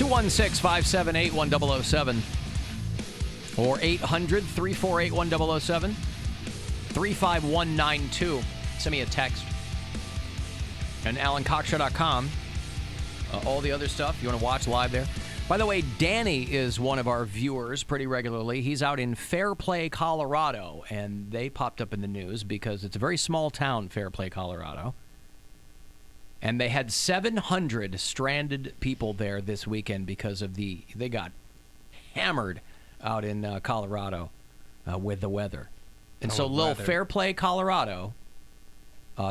216-578-1007 or 800-348-1007, 35192. Send me a text. And AlanCoxShow.com. All the other stuff you want to watch live there. By the way, Danny is one of our viewers pretty regularly. He's out in Fairplay, Colorado, and they popped up in the news because it's a very small town, Fairplay, Colorado. And they had 700 stranded people there this weekend because of they got hammered out in Colorado with the weather. And so little Fairplay, Colorado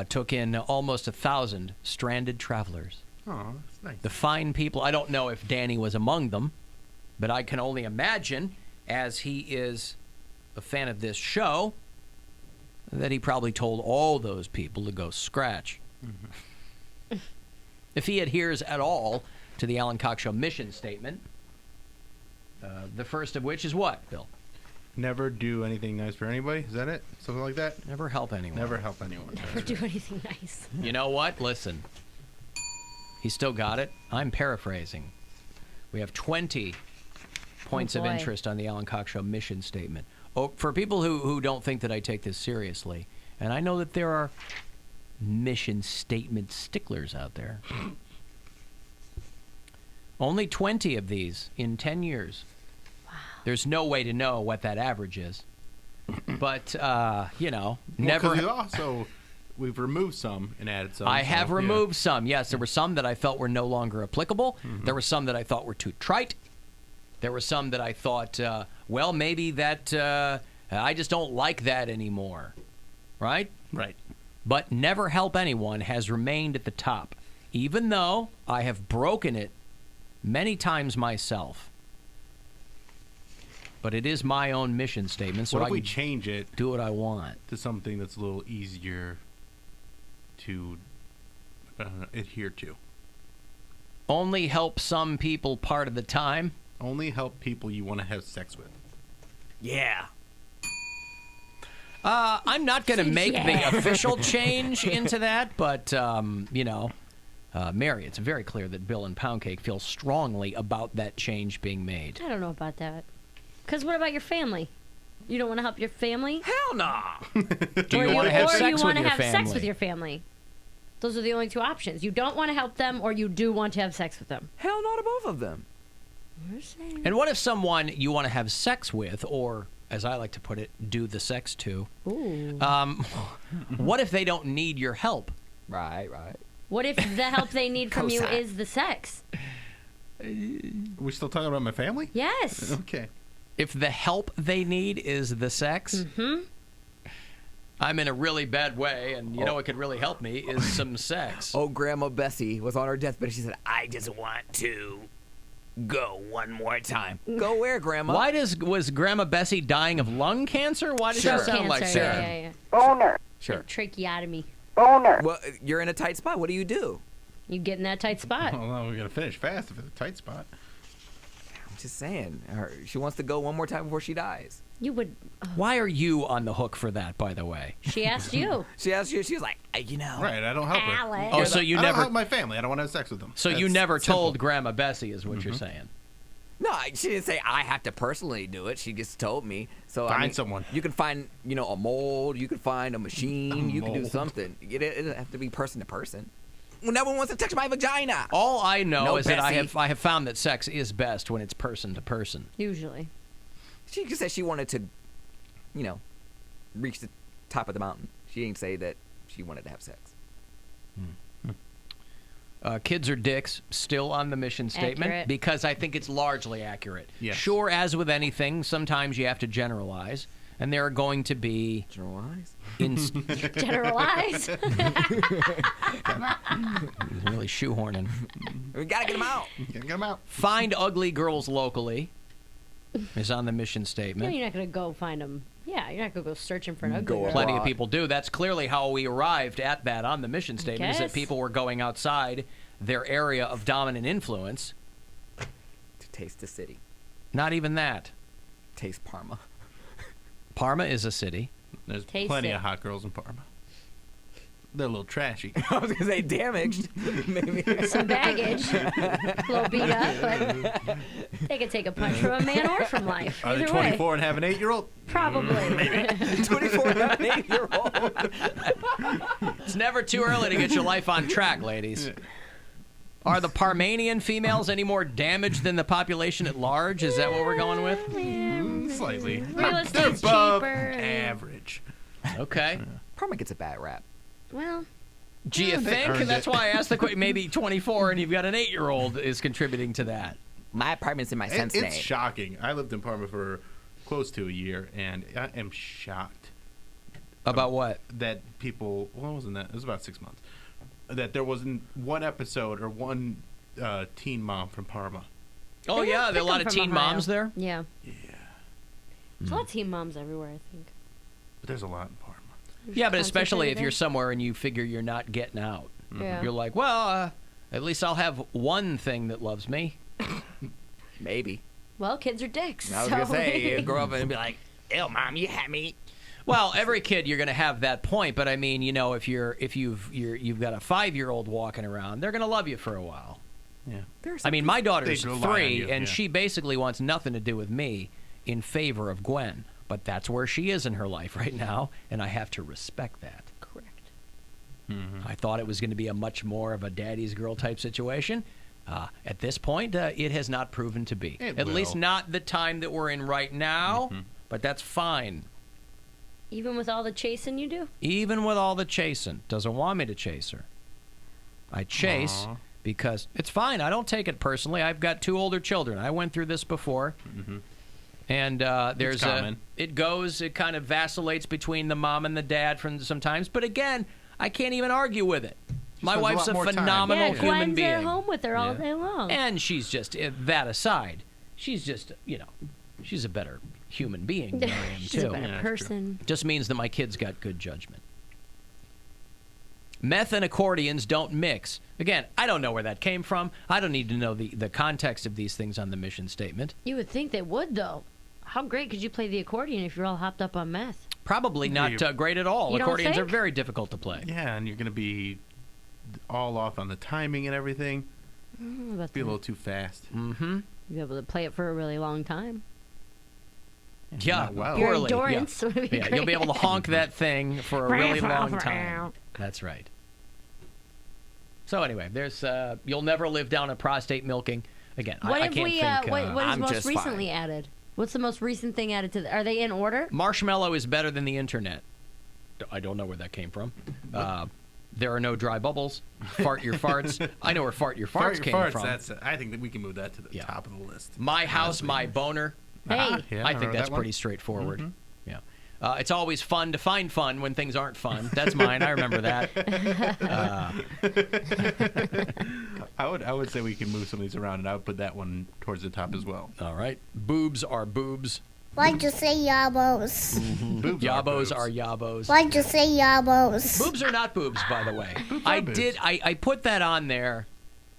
took in almost 1,000 stranded travelers. Oh, that's nice. The fine people. I don't know if Danny was among them, but I can only imagine, as he is a fan of this show, that he probably told all those people to go scratch. Mm-hmm. If he adheres at all to the Alan Cox Show mission statement, the first of which is what, Bill? Never do anything nice for anybody. Is that it? Something like that? Never help anyone. Never help anyone. Never do anything nice. You know what? Listen. He still got it. I'm paraphrasing. We have 20 points of interest on the Alan Cox Show mission statement. Oh, for people who don't think that I take this seriously, and I know that there are mission statement sticklers out there. Only 20 of these in 10 years. Wow. There's no way to know what that average is. But, never... We've removed some and added some. I have removed some, yes. There were some that I felt were no longer applicable. Mm-hmm. There were some that I thought were too trite. There were some that I thought, maybe that I just don't like that anymore. Right? Right. But never help anyone has remained at the top, even though I have broken it many times myself. But it is my own mission statement, so what if I we can change it do what I want to something that's a little easier to adhere to? Only help some people part of the time. Only help people you want to have sex with. Yeah. I'm not going to make the official change into that, but, Mary, it's very clear that Bill and Poundcake feel strongly about that change being made. I don't know about that. Because what about your family? You don't want to help your family? Hell no. Do you want to have sex with your family? Sex with your family. Those are the only two options. You don't want to help them, or you do want to have sex with them. Hell no to both of them. And what if someone you want to have sex with, or, as I like to put it, do the sex to, what if they don't need your help? Right. What if the help they need from you is the sex? Are we still talking about my family? Yes. Okay. If the help they need is the sex, I'm in a really bad way, and what could really help me is some sex. Oh, Grandma Bessie was on her deathbed. She said, I just want to go one more time. Go where, Grandma? Why was Grandma Bessie dying of lung cancer? Why does that sound like that? Yeah. Boner. Sure. Tracheotomy. Boner. Well, you're in a tight spot. What do? You get in that tight spot. Well, no, we're going to finish fast if it's a tight spot. I'm just saying. She wants to go one more time before she dies. You would. Why are you on the hook for that, by the way? She asked you. She asked you. She was like, Right, I don't help her. Alan. Oh, so you I never don't help my family. I don't want to have sex with them. So you never told Grandma Bessie, is what you're saying? No, she didn't say I have to personally do it. She just told me. So Find someone. You can find, a mold. You can find a machine. You can do something. It doesn't have to be person to person. Well, no one wants to touch my vagina. All I know is that Bessie. I have found that sex is best when it's person to person. Usually. She just said she wanted to, reach the top of the mountain. She didn't say that she wanted to have sex. Kids are dicks, still on the mission statement, Accurate. because I think it's largely accurate. Yes. Sure, as with anything, sometimes you have to generalize, and there are going to be... Generalize? Generalize. He's really shoehorning. We gotta get them out. Get them out. Find ugly girls locally is on the mission statement. You're not going to go find them. Yeah, you're not going to go searching for an ugly girl. Plenty of people do. That's clearly how we arrived at that on the mission statement, is that people were going outside their area of dominant influence. To taste the city. Not even that. Taste Parma. Parma is a city. There's Taste plenty it. of hot girls in Parma. they're a little trashy. I was gonna say damaged. Maybe. Some baggage. A little beat up, but they could take a punch from a man or from life. Are they Either way. 24 and have an 8-year-old? Probably. 24 and an 8-year-old. It's never too early to get your life on track, ladies. Are the Parmanian females any more damaged than the population at large? Is that what we're going with? Slightly. Real They're estate's above cheaper. average. Okay. Parma gets a bad rap. Well, Do you they think? earned That's it. why I asked the question. Maybe 24 and you've got an 8-year-old is contributing to that. My apartment's in my sense It's name. shocking. I lived in Parma for close to a year, and I am shocked About what? that people. What wasn't that? It was about 6 months. That there wasn't one episode or one teen mom from Parma. Oh, they yeah. don't There are a pick lot them of from teen Ohio. moms there. Yeah. Yeah, There's a lot of teen moms everywhere, I think. but there's a lot in Parma. Yeah, but especially if Concentrated you're somewhere and you figure you're not getting out. in. Yeah. You're like, well, at least I'll have one thing that loves me. Maybe. Well, kids are dicks. I was so- gonna say, you grow up and be like, "Ew, mom, you had me." Well, every kid you're going to have that point, but I mean, you know, if you've got a 5-year-old walking around, they're going to love you for a while. Yeah. I mean, my daughter's They rely on 3, you, and yeah. she basically wants nothing to do with me in favor of Gwen. But that's where she is in her life right now, and I have to respect that. Correct. I thought it was going to be a much more of a daddy's girl type situation. At this point, it has not proven to be. It At least will. not the time that we're in right now, but that's fine. Even with all the chasing you do? Even with all the chasing. Doesn't want me to chase her. I chase Aw. because it's fine. I don't take it personally. I've got 2 older children. I went through this before. And there's common. it kind of vacillates between the mom and the dad from sometimes. But again, I can't even argue with it. My spends a wife's lot a more time. phenomenal Yeah, human Gwen's being. at home with her all Yeah. day long. And she's just, that aside, she's just, she's a better human being than I am, She's a too. better Yeah, that's true. person. Just means that my kids got good judgment. Meth and accordions don't mix. Again, I don't know where that came from. I don't need to know the context of these things on the mission statement. You would think they would, though. How great could you play the accordion if you're all hopped up on meth? Probably not you- great at all. You don't Accordions are think? very difficult to play. Yeah, and you're going to be all off on the timing and everything. But Be a little too fast. Mm-hmm. you'll be able to play it for a really long time. Yeah, Not well. Your poorly. endurance would be Yeah, you'll be able to great. honk that thing for a really long time. That's right. So anyway, there's you'll never live down a prostate milking again. What I if can't we? think. What is I'm most just recently fine. added? What's the most recent thing added to? Are they in order? Marshmallow is better than the internet. I don't know where that came from. There are no dry bubbles. Fart your farts. I know where fart your farts Fart your came farts, from. I think that we can move that to the Yeah. top of the list. My house, my boner. Hey, Yeah, I I think wrote that's that one. pretty straightforward. Yeah. It's always fun to find fun when things aren't fun. That's mine. I remember that. I would say we can move some of these around, and I would put that one towards the top as well. All right. Boobs are boobs. Why'd you say yabos? Boobs Yabos boobs. are yabos. Why'd you say yabos? Boobs are not boobs, by the way. are I boobs. did. I put that on there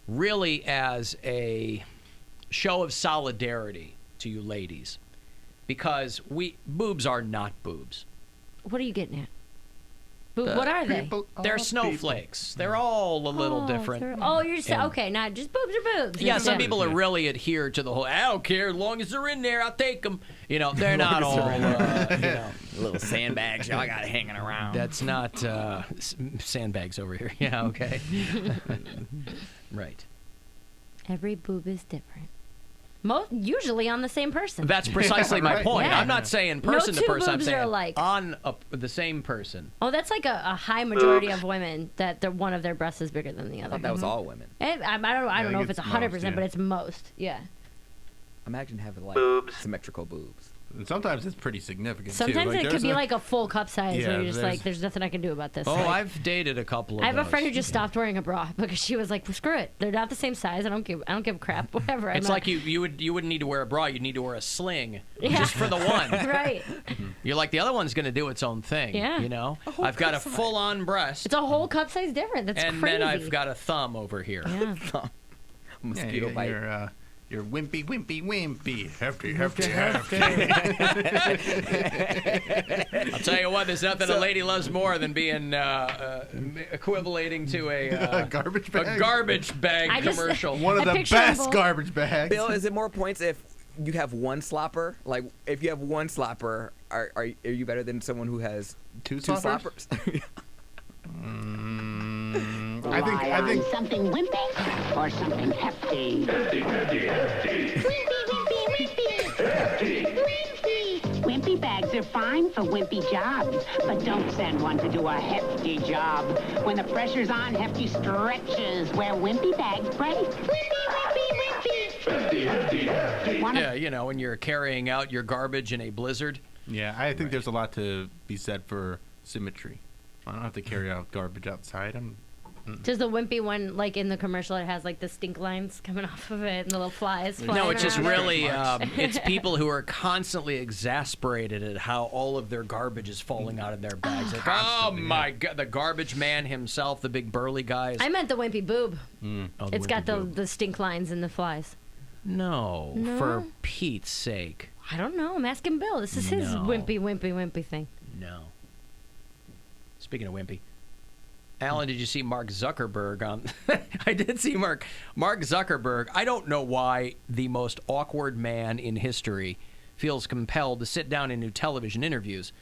really as a show of solidarity to you ladies, because boobs are not boobs. what are you getting at? What are they? People They're are snowflakes. They're all a little different. Oh, you're just And- okay. Not just boobs are boobs. Yeah, some Yeah. people are really adhere to the whole. I don't care as long as they're in there. I'll take them. They're not all. Little sandbags y'all got hanging around. That's not sandbags over here. Yeah, okay. Right. Every boob is different. Usually on the same person. That's precisely my right. point. Yeah. I'm not saying person No to two person. I'm boobs are saying alike. on the same person. Oh, that's like a high majority of women that one of their breasts is bigger than the I other. thought that was all women. I don't know think if it's it's 100%, most, yeah. but it's most. Yeah. Imagine having like symmetrical boobs. And sometimes it's pretty significant, too. Sometimes it could there's be like a full cup size Yeah, where you're just there's- like, there's nothing I can do about this. Oh, Like, I've dated a couple of I have a those. friend who just stopped wearing a bra because she was like, well, screw it. They're not the same size. I don't give a crap. Whatever. It's like you wouldn't need to wear a bra. You'd need to wear a sling Yeah. just for the one. Right. You're like, the other one's going to do its own thing. Yeah. I've got a full-on breast, It's a whole cup size different. That's and crazy. then I've got a thumb over here. Yeah. Yeah, Mosquito you bite. got You're wimpy, wimpy, wimpy. Hefty, hefty, hefty. I'll tell you what, there's nothing a lady loves more than being equivalating to a garbage bag. A garbage bag commercial. One of the picture them best both. garbage bags. Bill, is it more points if you have one slopper? Like, if you have one slopper, are you better than someone who has Two two sloppers? sloppers? I think something wimpy or something hefty. Hefty, hefty, hefty. Wimpy, wimpy, wimpy. Hefty. Wimpy. Wimpy bags are fine for wimpy jobs, but don't send one to do a hefty job. When the pressure's on, hefty stretches where wimpy bags break. Wimpy, wimpy, wimpy. Hefty, hefty, hefty. Yeah, you know, when you're carrying out your garbage in a blizzard. Yeah, I think there's a lot to be said for symmetry. I don't have to carry out garbage outside. Does the wimpy one, like in the commercial, it has like the stink lines coming off of it and the little flies flying No, it's just around it? really, it's people who are constantly exasperated at how all of their garbage is falling out of their bags. Like, oh my God, the garbage man himself, the big burly guy. I meant the wimpy boob. Oh, the It's got wimpy boob. the stink lines and the flies. No, No? for Pete's sake. I don't know. I'm asking Bill. This is his No. wimpy thing. No. Speaking of wimpy, Alan, did you see Mark Zuckerberg on? I did see Mark Zuckerberg. I don't know why the most awkward man in history feels compelled to sit down and do television interviews.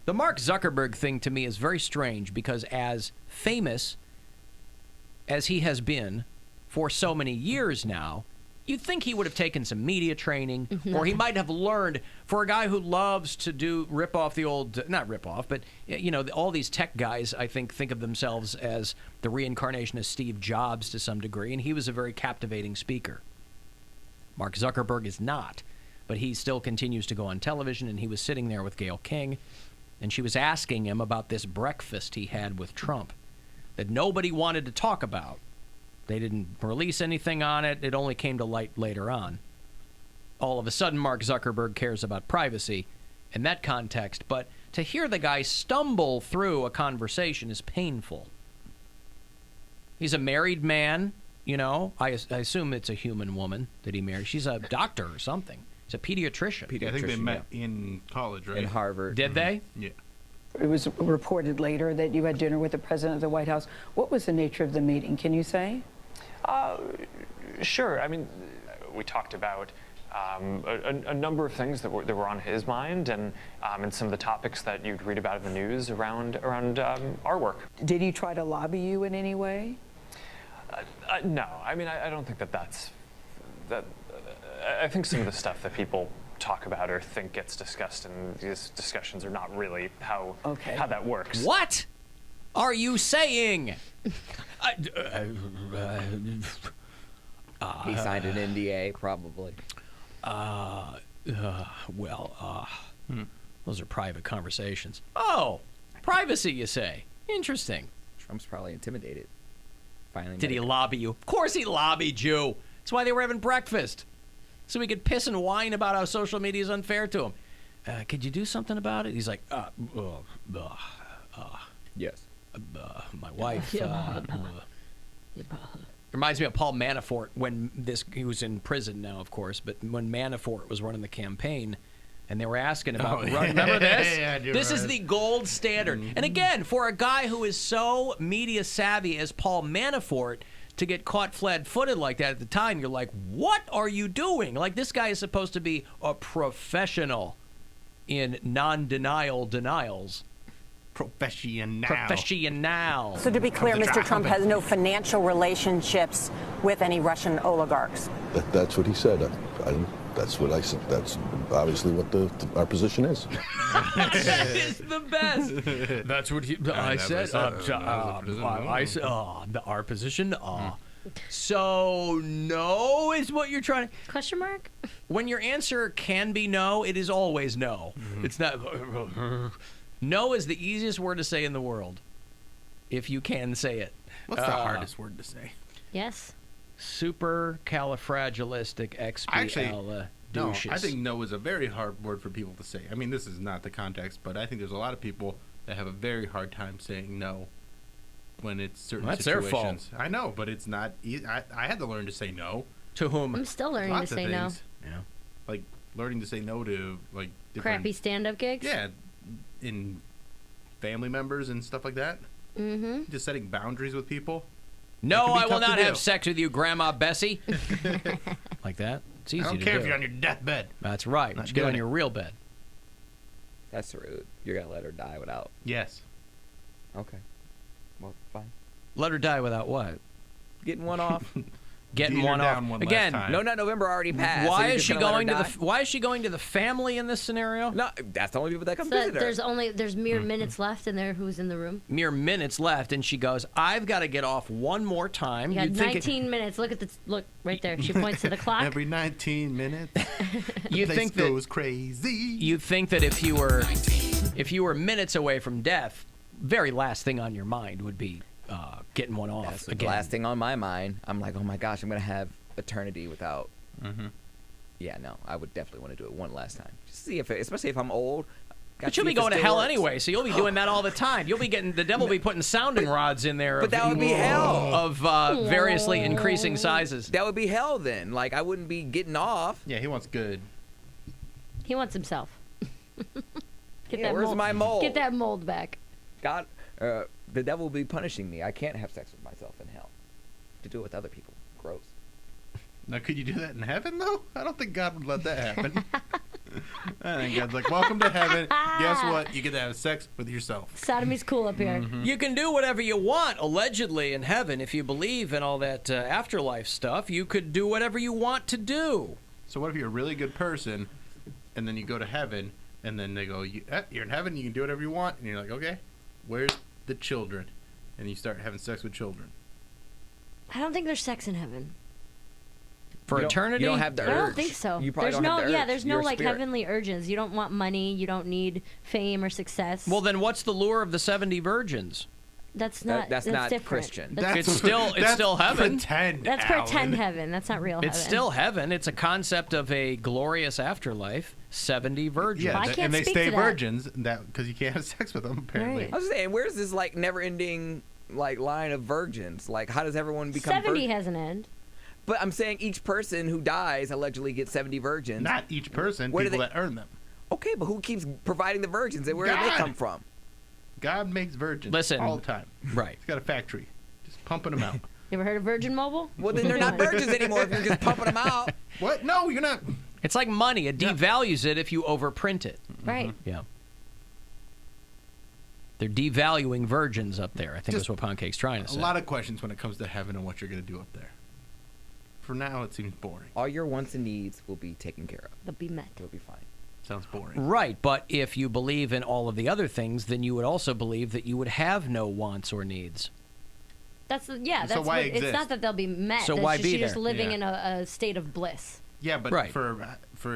The Mark Zuckerberg thing to me is very strange because as famous as he has been for so many years now, you'd think he would have taken some media training, or he might have learned. For a guy who loves to rip off the old, not rip off, but you know, all these tech guys, I think of themselves as the reincarnation of Steve Jobs to some degree, and he was a very captivating speaker. Mark Zuckerberg is not, but he still continues to go on television, and he was sitting there with Gayle King, and she was asking him about this breakfast he had with Trump that nobody wanted to talk about. They didn't release anything on it. It only came to light later on. All of a sudden, Mark Zuckerberg cares about privacy in that context, but to hear the guy stumble through a conversation is painful. He's a married man, you know. I assume it's a human woman that he married. She's a doctor or something. He's a pediatrician. I think they met in college, right? In Harvard. Did they? Yeah. It was reported later that you had dinner with the president of the White House. What was the nature of the meeting? Can you say? Sure. I mean, we talked about a number of things that were on his mind, and some of the topics that you'd read about in the news around our work. Did he try to lobby you in any way? No. I mean, I don't think that's that. I think some of the stuff that people talk about or think gets discussed in these discussions are not really how that works. What are you saying? He signed an NDA, probably. Those are private conversations. Oh, privacy, you say? Interesting. Trump's probably intimidated. Finally, Did he lobby you? Of course he lobbied you. That's why they were having breakfast. So he could piss and whine about how social media is unfair to him. Could you do something about it? He's like, Yes. my wife. Reminds me of Paul Manafort when he was in prison now, of course, but when Manafort was running the campaign and they were asking about, remember this? Yeah, I do this is remember the gold standard. And again, for a guy who is so media savvy as Paul Manafort, to get caught flat-footed like that at the time, you're like, what are you doing? Like, this guy is supposed to be a professional in non-denial denials. Professional. So to be clear, Mr. Trump has no financial relationships with any Russian oligarchs. That's what he said. That's what I said. That's obviously what our position is. That is the best. That's what I said. I said, our position. So no is what you're trying to. Question mark? When your answer can be no, it is always no. It's not. No is the easiest word to say in the world, if you can say it. What's the hardest word to say? Yes. Supercalifragilisticexpialidocious. Actually, no, I think no is a very hard word for people to say. I mean, this is not the context, but I think there's a lot of people that have a very hard time saying no when it's certain That's situations. their fault. I know, but it's not. I had to learn to say no. To whom? I'm still learning Lots to of say no. things. Yeah. Like learning to say no to like different, Crappy stand-up gigs? Yeah. In family members and stuff like that. Mm-hmm. Just setting boundaries with people. No, I will tough to not do. have sex with you, Grandma Bessie. Like that. It's easy I don't to care do. if you're on your deathbed. That's right. Not Just get doing on it. your real bed. That's rude. You're gonna let her die without. Yes. Okay. Well, fine. Let her die without what? Getting one off. Getting Beat her one down off. one last Again, time. No, November already passed. why so you're is just she gonna let her going to the die? why is she going to the family in this scenario? No, that's the only people that come So visit her. there's mere minutes left, and there who's in the room? Mere minutes left, and she goes, I've got to get off one more time. You got You'd think 19 minutes. Look right there. She points to the clock. Every 19 minutes, you place think that goes crazy. you think that if you were minutes away from death, very last thing on your mind would be getting one off That's the again. last thing on my mind. I'm like, oh my gosh, I'm gonna have eternity without. Mm-hmm. Yeah, no, I would definitely want to do it one last time. Just see if, especially if I'm old. But you'll be going to hell anyway, so you'll be doing that all the time. You'll be getting the devil will be putting sounding rods in there. But that would be hell. Of variously increasing sizes. That would be hell then. Like I wouldn't be getting off. Yeah, he wants good. He wants himself. Yeah, where's my mold? Get that mold back. God, the devil will be punishing me. I can't have sex with myself in hell. To do it with other people. Gross. Now, could you do that in heaven, though? I don't think God would let that happen. I think God's like, welcome to heaven. Guess what? You get to have sex with yourself. Sodomy's cool up here. Mm-hmm. You can do whatever you want, allegedly, in heaven. If you believe in all that afterlife stuff, you could do whatever you want to do. So what if you're a really good person, and then you go to heaven, and then they go, you're in heaven, you can do whatever you want, and you're like, okay, where's the children? And you start having sex with children. I don't think there's sex in heaven. For eternity? You don't have the urge. I don't think so. You probably there's don't have the urge. there's You're no a like spirit. heavenly urges. You don't want money. You don't need fame or success. Well, then what's the lure of the 70 virgins? That's not. That's not different. Christian. That's It's still heaven. Pretend, That's Alan. pretend heaven. That's not real It's heaven. still heaven. It's a concept of a glorious afterlife. 70 virgins. Yeah, Well, I can't and they speak stay to that. virgins because you can't have sex with them, apparently. Right. I was saying, where's this like never-ending like line of virgins? Like, how does everyone become 70 virgin? has an end. But I'm saying each person who dies allegedly gets 70 virgins. Not each person, Where do people they- that earn them. Okay, but who keeps providing the virgins, and where do they God. come from? God makes virgins Listen. all the time. Right. He's got a factory, just pumping them out. You ever heard of Virgin Mobile? Well, then they're not virgins anymore if you're just pumping them out. What? No, you're not. It's like money. It devalues it if you overprint it. Right. Yeah. They're devaluing virgins up there, I think Just that's what Poundcake's trying to A say. lot of questions when it comes to heaven and what you're going to do up there. For now, it seems boring. All your wants and needs will be taken care of. They'll be met. It'll be fine. Sounds boring. Right, but if you believe in all of the other things, then you would also believe that you would have no wants or needs. That's That's So why what, it's exist? not that they'll be met. So That's why just, be you're just there? living Yeah. in a state of bliss. Yeah, but Right. for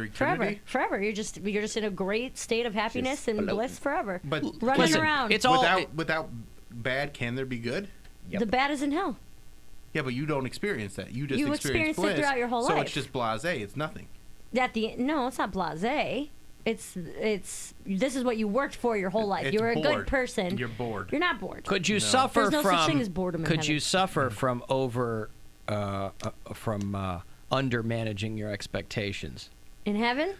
eternity? Forever. You're just in a great state of happiness Just and floating. bliss forever. But running Listen, around. it's all without bad, can there be good? Yep. The bad is in hell. Yeah, but you don't experience that. You just You experience experience it bliss. throughout your whole so life. it's just blasé. It's nothing. No, it's not blasé. It's this is what you worked for your whole life. It's You're a good bored. person. You're bored. You're not bored. Could you suffer There's no from such thing as boredom in Could heaven. you suffer from under managing your expectations? In heaven?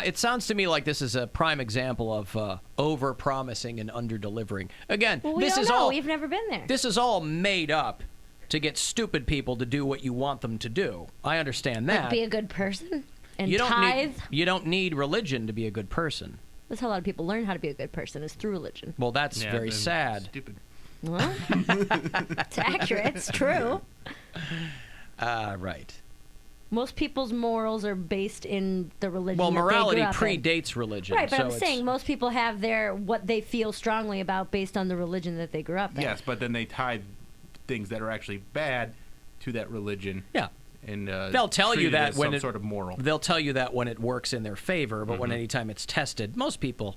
It sounds to me like this is a prime example of over promising and under delivering. Again, Well, we this don't is know. all We've never been there. this is all made up to get stupid people to do what you want them to do. I understand that. Like be a good person and you don't tithe. you don't need religion to be a good person. That's how a lot of people learn how to be a good person is through religion. Well, that's Yeah, very then sad. Stupid. Well, it's accurate. It's true. Right. Most people's morals are based in the religion. Well, that they morality grew up in. predates religion. Right, but so I'm it's- saying most people have what they feel strongly about based on the religion that they grew up in. Yes, but then they tie things that are actually bad to that religion. Yeah. And They'll tell treat you it that as when some it, sort of moral. They'll tell you that when it works in their favor, but Mm-hmm. when anytime it's tested, most people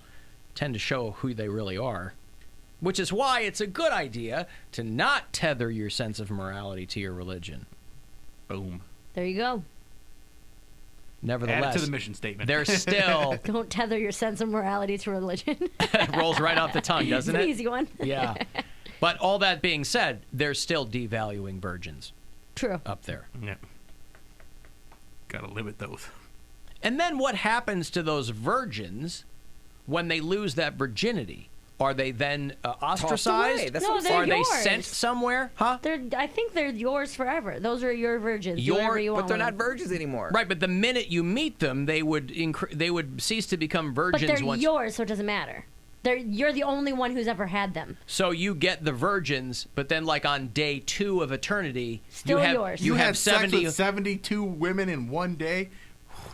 tend to show who they really are. Which is why it's a good idea to not tether your sense of morality to your religion. Boom. There you go. Nevertheless, Add it to the mission statement. there's still Don't tether your sense of morality to religion. rolls right off the tongue, doesn't it's it? an easy one. Yeah. But all that being said, they're still devaluing virgins True. up there. Yeah. Got to limit those. And then what happens to those virgins when they lose that virginity? Are they then ostracized? No, they're Are yours. they sent somewhere? Huh? I think they're yours forever. Those are your virgins. Do whatever you want But they're with not them. virgins anymore. Right, but the minute you meet them, they would cease to become virgins. But they're once. yours, so it doesn't matter. You're the only one who's ever had them. So you get the virgins, but then like on day 2 of eternity, Still yours. You have had 70. sex with 72 women in one day?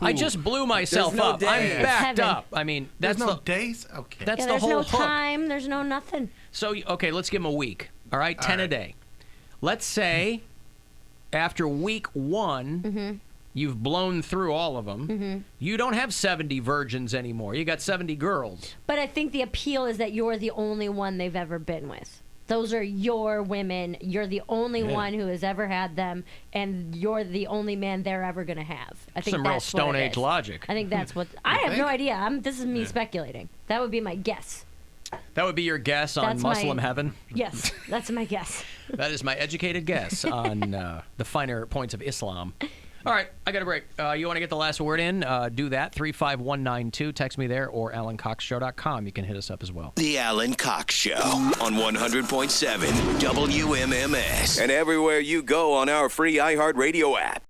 I just blew myself There's no up. day. I'm It's backed heaven. up. I mean, that's There's no the days? Okay. that's Yeah, the there's whole no hook. time. There's no nothing. So okay, let's give them a week. All right, 10 a right. day. Let's say after week 1, you've blown through all of them. You don't have 70 virgins anymore. You got 70 girls. But I think the appeal is that you're the only one they've ever been with. Those are your women. You're the only one who has ever had them, and you're the only man they're ever going to have. I think Some real that's what Stone it Age is. logic. I think that's what. I have no think? idea. This is me speculating. That would be my guess. That would be your guess on That's my- Muslim heaven. Yes, that's my guess. That is my educated guess on the finer points of Islam. All right, I got a break. You want to get the last word in? Do that. 35192. Text me there, or AlanCoxShow.com. You can hit us up as well. The Alan Cox Show on 100.7 WMMS. And everywhere you go on our free iHeartRadio app.